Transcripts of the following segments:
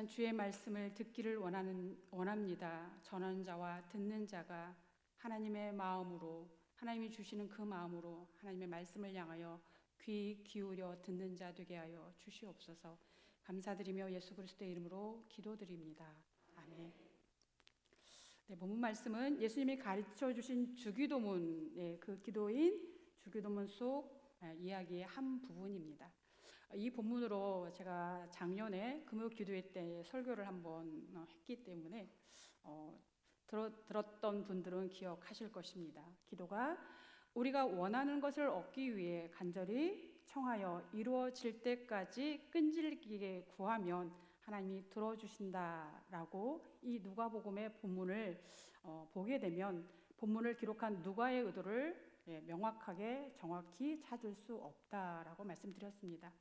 주의 말씀을 듣기를 원합니다. 전하는 자와 듣는 자가 하나님의 마음으로, 하나님이 주시는 그 마음으로 하나님의 말씀을 향하여 귀 기울여 듣는 자 되게 하여 주시옵소서. 감사드리며 예수 그리스도의 이름으로 기도드립니다. 아멘. 네, 본문 말씀은 예수님이 가르쳐 주신 주기도문, 그 기도인 주기도문 속 이야기의 한 부분입니다. 이 본문으로 제가 작년에 금요 기도회 때 설교를 한번 했기 때문에 들었던 분들은 기억하실 것입니다. 기도가 우리가 원하는 것을 얻기 위해 간절히 청하여 이루어질 때까지 끈질기게 구하면 하나님이 들어주신다라고 이 누가복음의 본문을 보게 되면 본문을 기록한 누가의 의도를 명확하게 정확히 찾을 수 없다라고 말씀드렸습니다.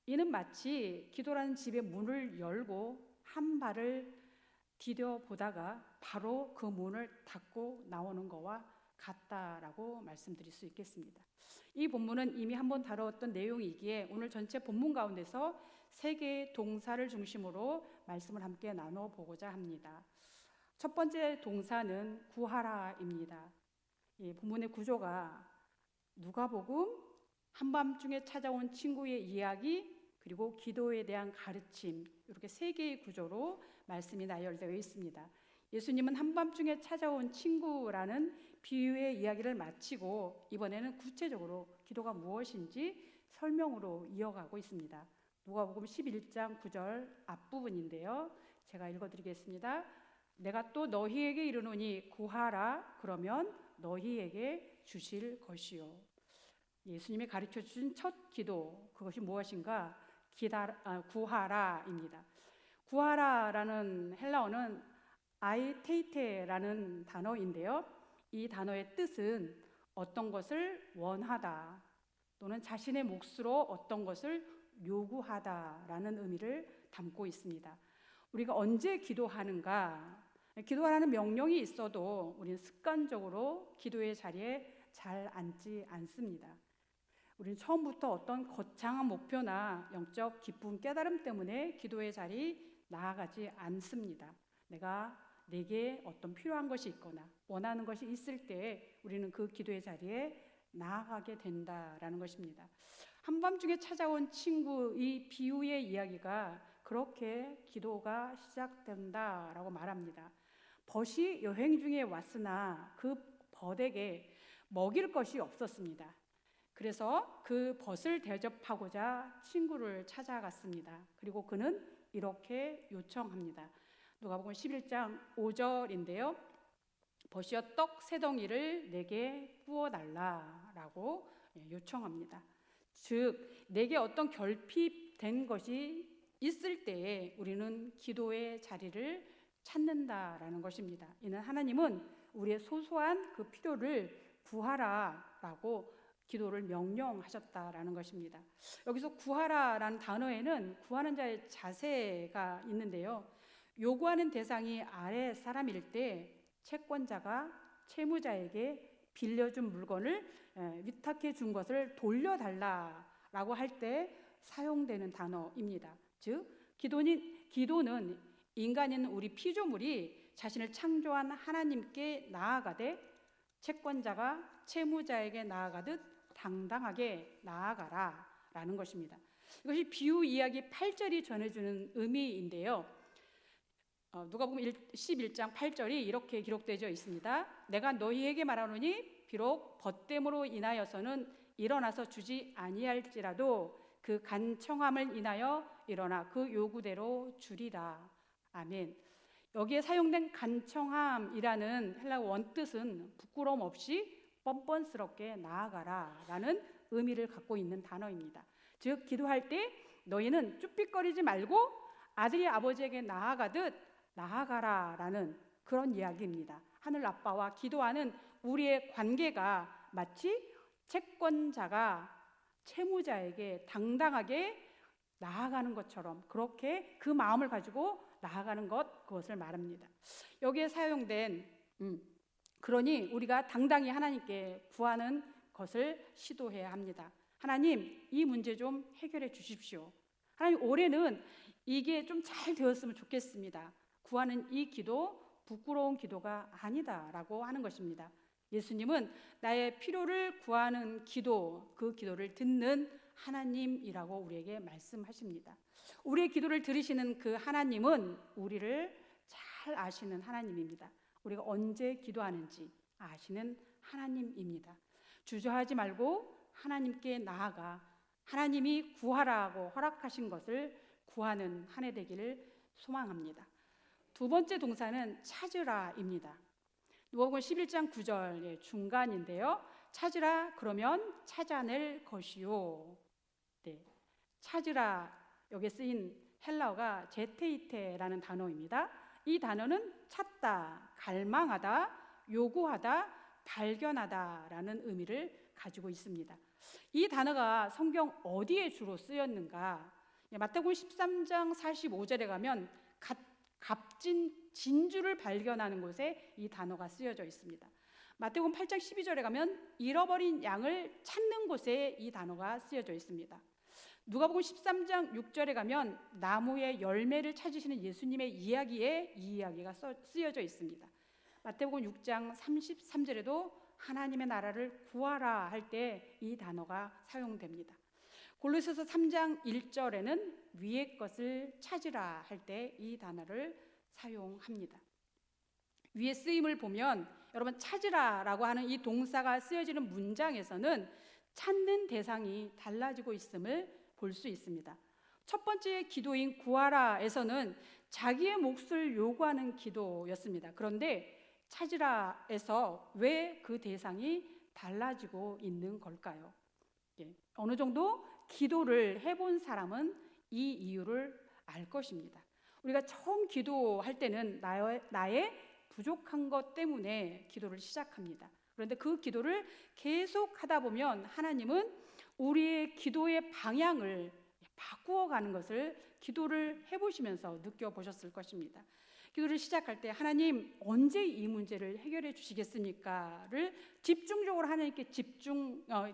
이는 마치 기도라는 집의 문을 열고 한 발을 디뎌 보다가 바로 그 문을 닫고 나오는 것과 같다라고 말씀드릴 수 있겠습니다. 이 본문은 이미 한번 다루었던 내용이기에 오늘 전체 본문 가운데서 세 개의 동사를 중심으로 말씀을 함께 나눠보고자 합니다. 첫 번째 동사는 구하라입니다. 이 본문의 구조가 누가복음, 한밤중에 찾아온 친구의 이야기, 그리고 기도에 대한 가르침, 이렇게 세 개의 구조로 말씀이 나열되어 있습니다. 예수님은 한밤중에 찾아온 친구라는 비유의 이야기를 마치고 이번에는 구체적으로 기도가 무엇인지 설명으로 이어가고 있습니다. 누가복음 11장 9절 앞부분인데요. 제가 읽어드리겠습니다. 내가 또 너희에게 이르노니 구하라, 그러면 너희에게 주실 것이요. 예수님이 가르쳐 주신 첫 기도, 그것이 무엇인가? 구하라입니다. 구하라라는 헬라어는 아이테이테라는 단어인데요. 이 단어의 뜻은 어떤 것을 원하다 또는 자신의 몫으로 어떤 것을 요구하다라는 의미를 담고 있습니다. 우리가 언제 기도하는가? 기도하라는 명령이 있어도 우리는 습관적으로 기도의 자리에 잘 앉지 않습니다. 우리는 처음부터 어떤 거창한 목표나 영적 기쁨, 깨달음 때문에 기도의 자리 나아가지 않습니다. 내게 어떤 필요한 것이 있거나 원하는 것이 있을 때 우리는 그 기도의 자리에 나아가게 된다라는 것입니다. 한밤중에 찾아온 친구, 이 비유의 이야기가 그렇게 기도가 시작된다라고 말합니다. 벗이 여행 중에 왔으나 그 벗에게 먹일 것이 없었습니다. 그래서 그 벗을 대접하고자 친구를 찾아갔습니다. 그리고 그는 이렇게 요청합니다. 누가복음 11장 5절인데요. 벗이여 떡 세 덩이를 내게 구워달라라고 요청합니다. 즉 내게 어떤 결핍된 것이 있을 때에 우리는 기도의 자리를 찾는다라는 것입니다. 이는 하나님은 우리의 소소한 그 필요를 구하라라고 기도를 명령하셨다라는 것입니다. 여기서 구하라라는 단어에는 구하는 자의 자세가 있는데요. 요구하는 대상이 아래 사람일 때 채권자가 채무자에게 빌려준 물건을 위탁해 준 것을 돌려달라라고 할 때 사용되는 단어입니다. 즉 기도는 인간인 우리 피조물이 자신을 창조한 하나님께 나아가되 채권자가 채무자에게 나아가듯 당당하게 나아가라 라는 것입니다. 이것이 비유 이야기 8절이 전해주는 의미인데요. 누가복음 11장 8절이 이렇게 기록되어 있습니다. 내가 너희에게 말하노니 비록 벗됨으로 인하여서는 일어나서 주지 아니할지라도 그 간청함을 인하여 일어나 그 요구대로 주리라. 아멘. 여기에 사용된 간청함이라는 헬라어 원뜻은 부끄러움 없이 뻔뻔스럽게 나아가라 라는 의미를 갖고 있는 단어입니다. 즉 기도할 때 너희는 쭈삣거리지 말고 아들이 아버지에게 나아가듯 나아가라 라는 그런 이야기입니다. 하늘 아빠와 기도하는 우리의 관계가 마치 채권자가 채무자에게 당당하게 나아가는 것처럼 그렇게 그 마음을 가지고 나아가는 그것을 말합니다. 여기에 사용된 그러니 우리가 당당히 하나님께 구하는 것을 시도해야 합니다. 하나님, 이 문제 좀 해결해 주십시오. 하나님, 올해는 이게 좀 잘 되었으면 좋겠습니다. 구하는 이 기도 부끄러운 기도가 아니다라고 하는 것입니다. 예수님은 나의 필요를 구하는 기도, 그 기도를 듣는 하나님이라고 우리에게 말씀하십니다. 우리의 기도를 들으시는 그 하나님은 우리를 잘 아시는 하나님입니다. 우리가 언제 기도하는지 아시는 하나님입니다. 주저하지 말고 하나님께 나아가 하나님이 구하라고 허락하신 것을 구하는 한 해 되기를 소망합니다. 두 번째 동사는 찾으라입니다. 누가복음 11장 9절 중간인데요. 찾으라 그러면 찾아낼 것이요. 네, 찾으라 여기 쓰인 헬라어가 제테이테라는 단어입니다. 이 단어는 찾다, 갈망하다, 요구하다, 발견하다라는 의미를 가지고 있습니다. 이 단어가 성경 어디에 주로 쓰였는가? 마태복음 13장 45절에 가면 값진 진주를 발견하는 곳에 이 단어가 쓰여져 있습니다. 마태복음 8장 12절에 가면 잃어버린 양을 찾는 곳에 이 단어가 쓰여져 있습니다. 누가복음 13장 6절에 가면 나무의 열매를 찾으시는 예수님의 이야기에 이 이야기가 쓰여져 있습니다. 마태복음 6장 33절에도 하나님의 나라를 구하라 할 때 이 단어가 사용됩니다. 골로새서 3장 1절에는 위의 것을 찾으라 할 때 이 단어를 사용합니다. 위의 쓰임을 보면 여러분 찾으라라고 하는 이 동사가 쓰여지는 문장에서는 찾는 대상이 달라지고 있음을 볼 수 있습니다. 첫 번째 기도인 구하라에서는 자기의 몫을 요구하는 기도였습니다. 그런데 찾으라에서 왜 그 대상이 달라지고 있는 걸까요? 어느 정도 기도를 해본 사람은 이 이유를 알 것입니다. 우리가 처음 기도할 때는 나의 부족한 것 때문에 기도를 시작합니다. 그런데 그 기도를 계속 하다 보면 하나님은 우리의 기도의 방향을 바꾸어 가는 것을 기도를 해보시면서 느껴보셨을 것입니다. 기도를 시작할 때 하나님 언제 이 문제를 해결해 주시겠습니까?를 집중적으로 하나님께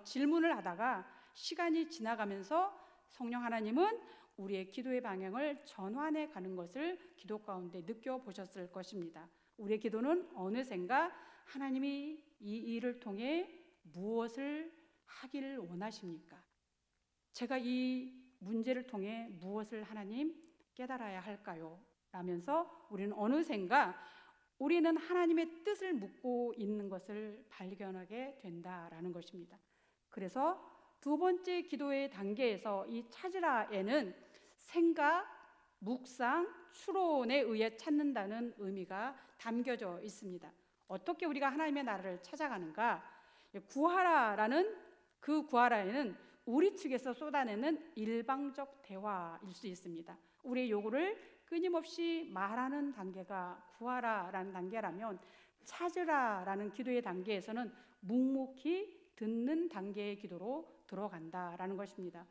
질문을 하다가 시간이 지나가면서 성령 하나님은 우리의 기도의 방향을 전환해 가는 것을 기도 가운데 느껴보셨을 것입니다. 우리의 기도는 어느샌가 하나님이 이 일을 통해 무엇을 하기를 원하십니까? 제가 이 문제를 통해 무엇을 하나님 깨달아야 할까요? 라면서 우리는 어느샌가 우리는 하나님의 뜻을 묻고 있는 것을 발견하게 된다라는 것입니다. 그래서 두 번째 기도의 단계에서 이 찾으라에는 생각, 묵상, 추론에 의해 찾는다는 의미가 담겨져 있습니다. 어떻게 우리가 하나님의 나라를 찾아가는가? 구하라라는 그 구하라에는 우리 측에서 쏟아내는 일방적 대화일 수 있습니다. 우리의 요구를 끊임없이 말하는 단계가 구하라라는 단계라면 찾으라라는 기도의 단계에서는 묵묵히 듣는 단계의 기도로 들어간다라는 것입니다.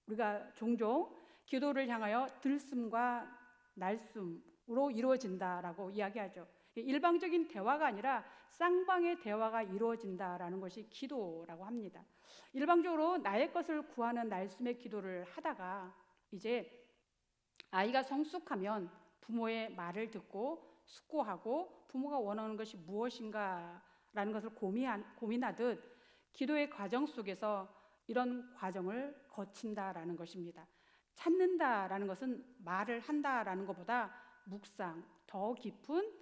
우리가 종종 기도를 향하여 들숨과 날숨으로 이루어진다라고 이야기하죠. 일방적인 대화가 아니라 쌍방의 대화가 이루어진다라는 것이 기도라고 합니다. 일방적으로 나의 것을 구하는 날숨의 기도를 하다가 이제 아이가 성숙하면 부모의 말을 듣고 숙고하고 부모가 원하는 것이 무엇인가라는 것을 고민하듯 기도의 과정 속에서 이런 과정을 거친다라는 것입니다. 찾는다라는 것은 말을 한다라는 것보다 묵상, 더 깊은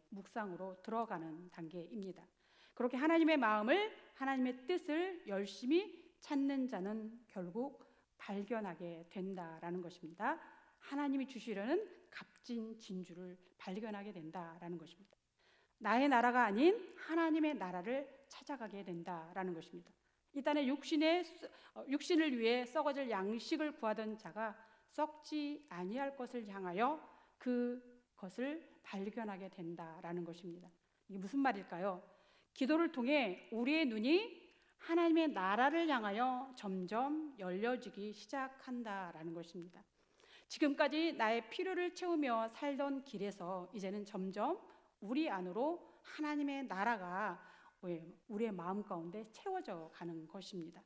묵상으로 들어가는 단계입니다. 그렇게 하나님의 마음을, 하나님의 뜻을 열심히 찾는 자는 결국 발견하게 된다라는 것입니다. 하나님이 주시려는 값진 진주를 발견하게 된다라는 것입니다. 나의 나라가 아닌 하나님의 나라를 찾아가게 된다라는 것입니다. 이 땅에 육신을 위해 썩어질 양식을 구하던 자가 썩지 아니할 것을 향하여 그것을 발견하게 된다라는 것입니다. 이게 무슨 말일까요? 기도를 통해 우리의 눈이 하나님의 나라를 향하여 점점 열려지기 시작한다라는 것입니다. 지금까지 나의 필요를 채우며 살던 길에서 이제는 점점 우리 안으로 하나님의 나라가 우리의 마음 가운데 채워져 가는 것입니다.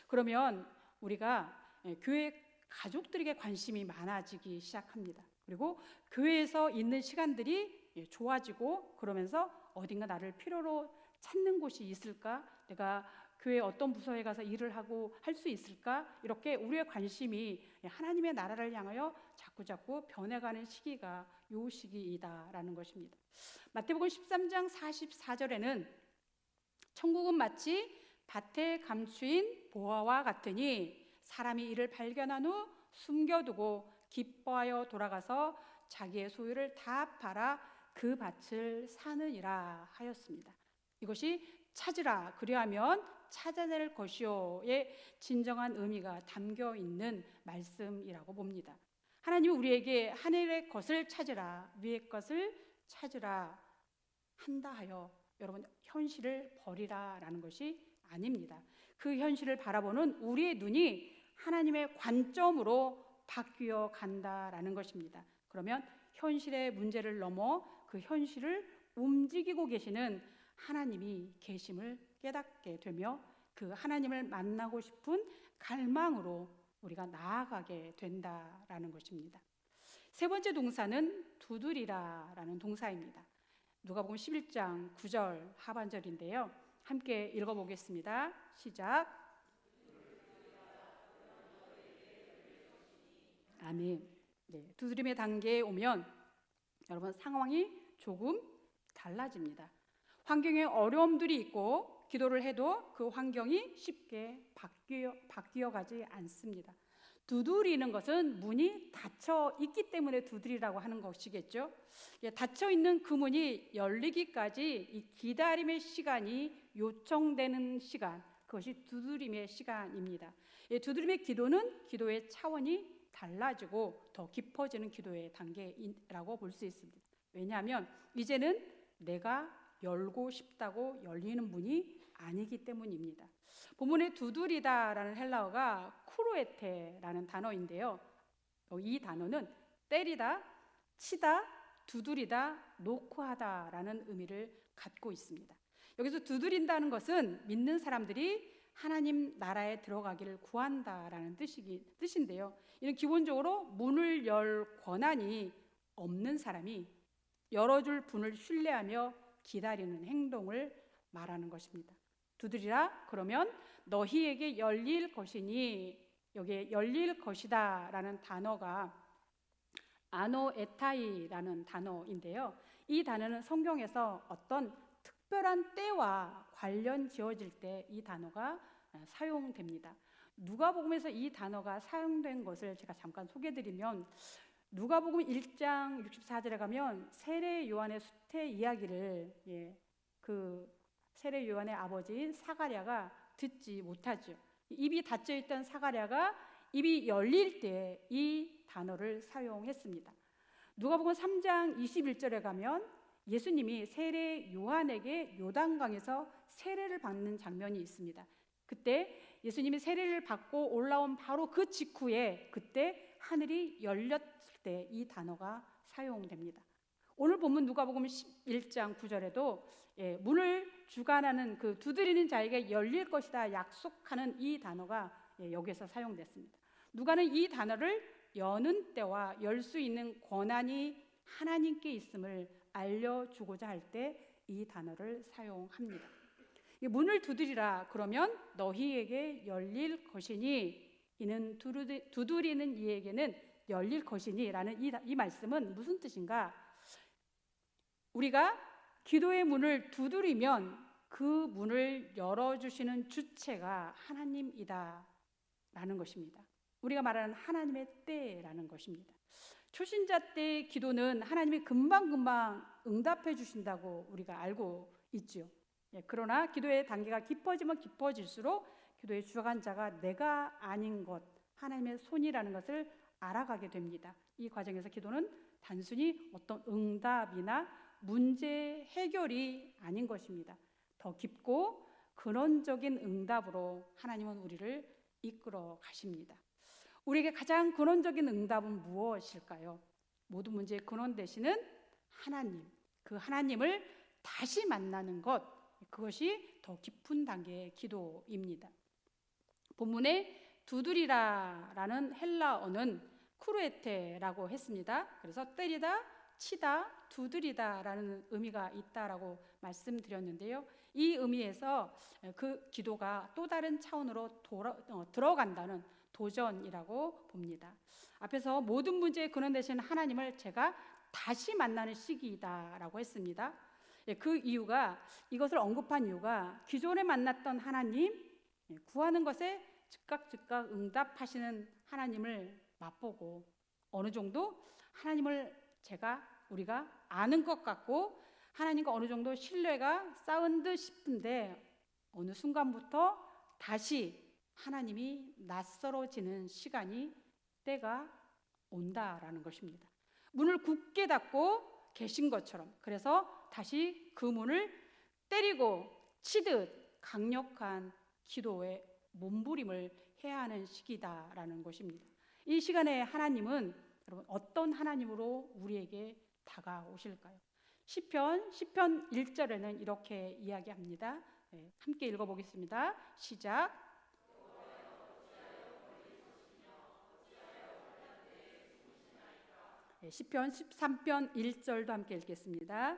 그러면 우리가 교회 가족들에게 관심이 많아지기 시작합니다. 그리고 교회에서 있는 시간들이 좋아지고, 그러면서 어딘가 나를 필요로 찾는 곳이 있을까? 내가 교회 어떤 부서에 가서 일을 하고 할 수 있을까? 이렇게 우리의 관심이 하나님의 나라를 향하여 자꾸자꾸 변해가는 시기가 요 시기이다라는 것입니다. 마태복음 13장 44절에는 천국은 마치 밭에 감추인 보화와 같으니 사람이 이를 발견한 후 숨겨두고 기뻐하여 돌아가서 자기의 소유를 다 팔아 그 밭을 사느니라 하였습니다. 이것이 찾으라 그리하면 찾아낼 것이요의 진정한 의미가 담겨 있는 말씀이라고 봅니다. 하나님은 우리에게 하늘의 것을 찾으라, 위의 것을 찾으라 한다 하여 여러분 현실을 버리라 라는 것이 아닙니다. 그 현실을 바라보는 우리의 눈이 하나님의 관점으로 바뀌어 간다라는 것입니다. 그러면 현실의 문제를 넘어 그 현실을 움직이고 계시는 하나님이 계심을 깨닫게 되며 그 하나님을 만나고 싶은 갈망으로 우리가 나아가게 된다라는 것입니다. 세 번째 동사는 두드리라라는 동사입니다. 누가복음 11장 9절 하반절인데요. 함께 읽어보겠습니다. 시작. 아멘. 네, 두드림의 단계에 오면 여러분 상황이 조금 달라집니다. 환경에 어려움들이 있고 기도를 해도 그 환경이 쉽게 바뀌어 가지 않습니다. 두드리는 것은 문이 닫혀 있기 때문에 두드리라고 하는 것이겠죠. 닫혀 있는 그 문이 열리기까지 이 기다림의 시간이 요청되는 시간, 그것이 두드림의 시간입니다. 두드림의 기도는 기도의 차원이 달라지고 더 깊어지는 기도의 단계라고 볼 수 있습니다. 왜냐하면 이제는 내가 열고 싶다고 열리는 문이 아니기 때문입니다. 본문에 두드리다라는 헬라어가 쿠르에테라는 단어인데요. 이 단어는 때리다, 치다, 두드리다, 노크하다라는 의미를 갖고 있습니다. 여기서 두드린다는 것은 믿는 사람들이 하나님 나라에 들어가기를 구한다라는 뜻인데요. 이는 기본적으로 문을 열 권한이 없는 사람이 열어줄 분을 신뢰하며 기다리는 행동을 말하는 것입니다. 두드리라 그러면 너희에게 열릴 것이니, 여기에 열릴 것이다 라는 단어가 아노에타이라는 단어인데요. 이 단어는 성경에서 어떤 특별한 때와 관련 지어질 때 이 단어가 사용됩니다. 누가복음에서 이 단어가 사용된 것을 제가 잠깐 소개해드리면, 누가복음 1장 64절에 가면 세례 요한의 수태 이야기를 그 세례 요한의 아버지인 사가랴가 듣지 못하죠. 입이 닫혀 있던 사가랴가 입이 열릴 때 이 단어를 사용했습니다. 누가복음 3장 21절에 가면 예수님이 세례 요한에게 요단강에서 세례를 받는 장면이 있습니다. 그때 예수님이 세례를 받고 올라온 바로 그 직후에 그때 하늘이 열렸을 때 이 단어가 사용됩니다. 오늘 본문 누가복음 11장 9절에도 문을 주관하는 그 두드리는 자에게 열릴 것이다 약속하는 이 단어가 여기에서 사용됐습니다. 누가는 이 단어를 여는 때와 열 수 있는 권한이 하나님께 있음을 알려주고자 할 때 이 단어를 사용합니다. 문을 두드리라 그러면 너희에게 열릴 것이니, 이는 두드리는 이에게는 열릴 것이니 라는 이 말씀은 무슨 뜻인가? 우리가 기도의 문을 두드리면 그 문을 열어주시는 주체가 하나님이다 라는 것입니다. 우리가 말하는 하나님의 때라는 것입니다. 초신자 때의 기도는 하나님이 금방금방 응답해 주신다고 우리가 알고 있죠. 그러나 기도의 단계가 깊어지면 깊어질수록 기도의 주관자가 내가 아닌 것, 하나님의 손이라는 것을 알아가게 됩니다. 이 과정에서 기도는 단순히 어떤 응답이나 문제 해결이 아닌 것입니다. 더 깊고 근원적인 응답으로 하나님은 우리를 이끌어 가십니다. 우리에게 가장 근원적인 응답은 무엇일까요? 모든 문제의 근원 되시는 하나님, 그 하나님을 다시 만나는 것, 그것이 더 깊은 단계의 기도입니다. 본문에 두드리라라는 헬라어는 크루에테라고 했습니다. 그래서 때리다, 치다, 두드리다라는 의미가 있다라고 말씀드렸는데요. 이 의미에서 그 기도가 또 다른 차원으로 들어간다는 도전이라고 봅니다. 앞에서 모든 문제의 근원 되신 하나님을 제가 다시 만나는 시기이다라고 했습니다. 그 이유가, 이것을 언급한 이유가 기존에 만났던 하나님, 구하는 것에 즉각 응답하시는 하나님을 맛보고 어느 정도 하나님을 우리가 아는 것 같고 하나님과 어느 정도 신뢰가 쌓은 듯 싶은데 어느 순간부터 다시 하나님이 낯설어지는 시간이, 때가 온다라는 것입니다. 문을 굳게 닫고 계신 것처럼, 그래서 다시 그 문을 때리고 치듯 강력한 기도의 몸부림을 해야 하는 시기다라는 것입니다. 이 시간에 하나님은 여러분 어떤 하나님으로 우리에게 다가오실까요? 시편 1절에는 이렇게 이야기합니다. 함께 읽어보겠습니다. 시작. 시편 13편 1절도 함께 읽겠습니다.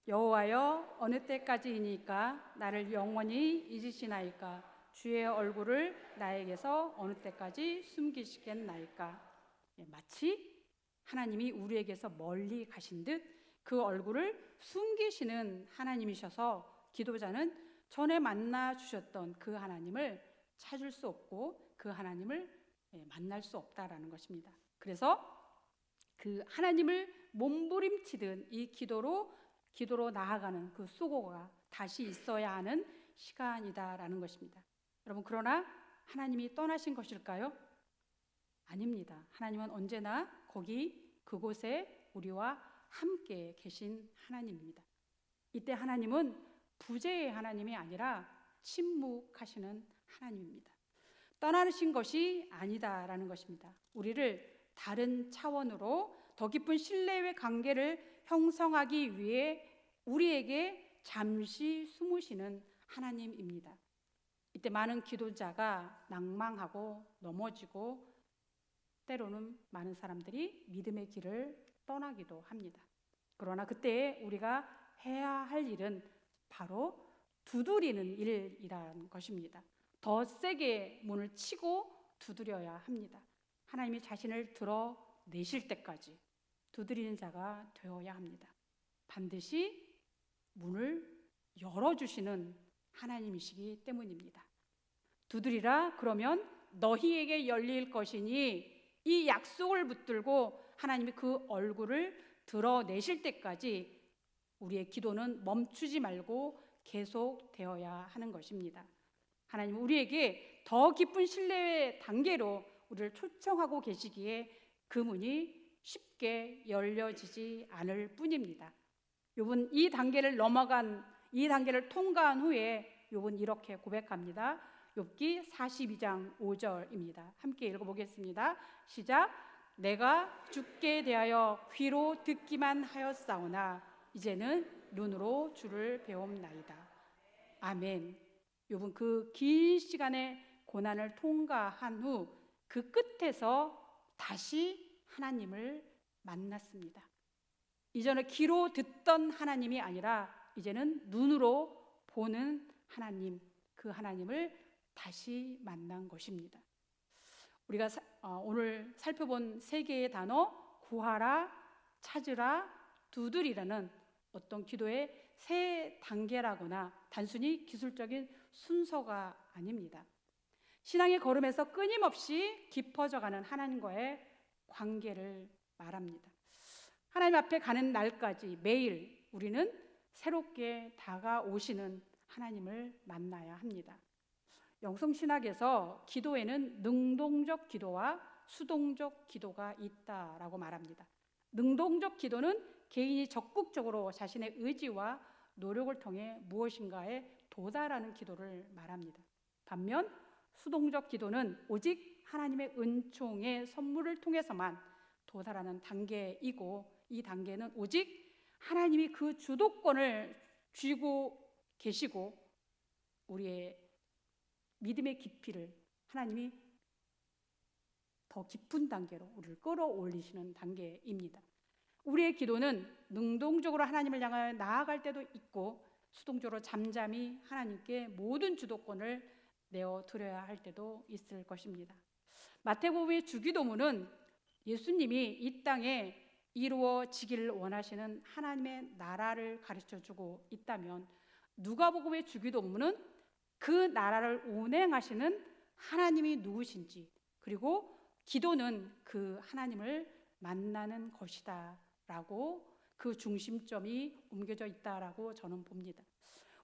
여호와여, 어느 때까지이니까 나를 영원히 잊으시나이까? 주의 얼굴을 나에게서 어느 때까지 숨기시겠나이까? 마치 하나님이 우리에게서 멀리 가신 듯 그 얼굴을 숨기시는 하나님이셔서 기도자는 전에 만나 주셨던 그 하나님을 찾을 수 없고 그 하나님을 만날 수 없다라는 것입니다. 그래서 그 하나님을 몸부림치듯 이 기도로 나아가는 그 수고가 다시 있어야 하는 시간이다라는 것입니다. 여러분, 그러나 하나님이 떠나신 것일까요? 아닙니다. 하나님은 언제나 그곳에 우리와 함께 계신 하나님입니다. 이때 하나님은 부재의 하나님이 아니라 침묵하시는 하나님입니다. 떠나신 것이 아니다라는 것입니다. 우리를 다른 차원으로 더 깊은 신뢰의 관계를 형성하기 위해 우리에게 잠시 숨으시는 하나님입니다. 이때 많은 기도자가 낭망하고 넘어지고 때로는 많은 사람들이 믿음의 길을 떠나기도 합니다. 그러나 그때 우리가 해야 할 일은 바로 두드리는 일이라는 것입니다. 더 세게 문을 치고 두드려야 합니다. 하나님이 자신을 드러내실 때까지 두드리는 자가 되어야 합니다. 반드시 문을 열어주시는 하나님이시기 때문입니다. 두드리라, 그러면 너희에게 열릴 것이니, 이 약속을 붙들고 하나님이 그 얼굴을 드러내실 때까지 우리의 기도는 멈추지 말고 계속 되어야 하는 것입니다. 하나님은 우리에게 더 깊은 신뢰의 단계로 우리를 초청하고 계시기에 그 문이 쉽게 열려지지 않을 뿐입니다. 욥은 이 단계를 통과한 후에 욥은 이렇게 고백합니다. 욥기 42장 5절입니다. 함께 읽어보겠습니다. 시작. 내가 주께 대하여 귀로 듣기만 하였사오나 이제는 눈으로 주를 배움나이다. 아멘. 욥은 그 긴 시간의 고난을 통과한 후 그 끝에서 다시 하나님을 만났습니다. 이전에 귀로 듣던 하나님이 아니라 이제는 눈으로 보는 하나님, 그 하나님을 다시 만난 것입니다. 우리가 오늘 살펴본 세 개의 단어, 구하라, 찾으라, 두드리라는 어떤 기도의 세 단계라거나 단순히 기술적인 순서가 아닙니다. 신앙의 걸음에서 끊임없이 깊어져가는 하나님과의 관계를 말합니다. 하나님 앞에 가는 날까지 매일 우리는 새롭게 다가오시는 하나님을 만나야 합니다. 영성신학에서 기도에는 능동적 기도와 수동적 기도가 있다라고 말합니다. 능동적 기도는 개인이 적극적으로 자신의 의지와 노력을 통해 무엇인가에 도달하는 기도를 말합니다. 반면 수동적 기도는 오직 하나님의 은총의 선물을 통해서만 도달하는 단계이고, 이 단계는 오직 하나님이 그 주도권을 쥐고 계시고 우리의 믿음의 깊이를 하나님이 더 깊은 단계로 우리를 끌어올리시는 단계입니다. 우리의 기도는 능동적으로 하나님을 향하여 나아갈 때도 있고 수동적으로 잠잠히 하나님께 모든 주도권을 내어드려야 할 때도 있을 것입니다. 마태복음의 주기도문은 예수님이 이 땅에 이루어지기를 원하시는 하나님의 나라를 가르쳐주고 있다면, 누가복음의 주기도문은 그 나라를 운행하시는 하나님이 누구신지, 그리고 기도는 그 하나님을 만나는 것이다 라고 그 중심점이 옮겨져 있다라고 저는 봅니다.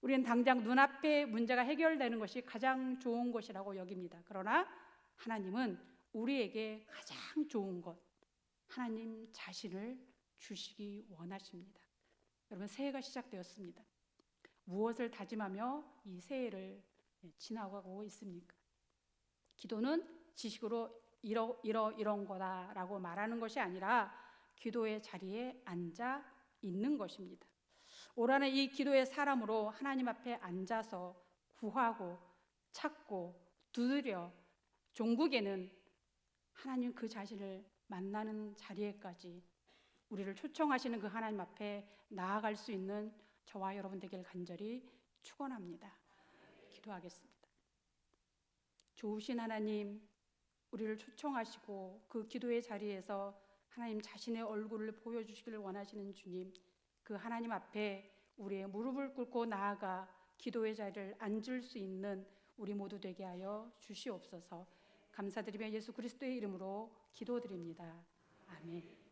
우리는 당장 눈앞에 문제가 해결되는 것이 가장 좋은 것이라고 여깁니다. 그러나 하나님은 우리에게 가장 좋은 것, 하나님 자신을 주시기 원하십니다. 여러분, 새해가 시작되었습니다. 무엇을 다짐하며 이 새해를 지나가고 있습니까? 기도는 지식으로 이런 거다라고 말하는 것이 아니라 기도의 자리에 앉아 있는 것입니다. 올 한해 이 기도의 사람으로 하나님 앞에 앉아서 구하고 찾고 두드려 종국에는 하나님 그 자신을 만나는 자리에까지 우리를 초청하시는 그 하나님 앞에 나아갈 수 있는 저와 여러분 되길 간절히 축원합니다. 기도하겠습니다. 좋으신 하나님, 우리를 초청하시고 그 기도의 자리에서 하나님 자신의 얼굴을 보여주시기를 원하시는 주님, 그 하나님 앞에 우리의 무릎을 꿇고 나아가 기도의 자리를 앉을 수 있는 우리 모두 되게 하여 주시옵소서. 감사드리며 예수 그리스도의 이름으로 기도드립니다. 아멘.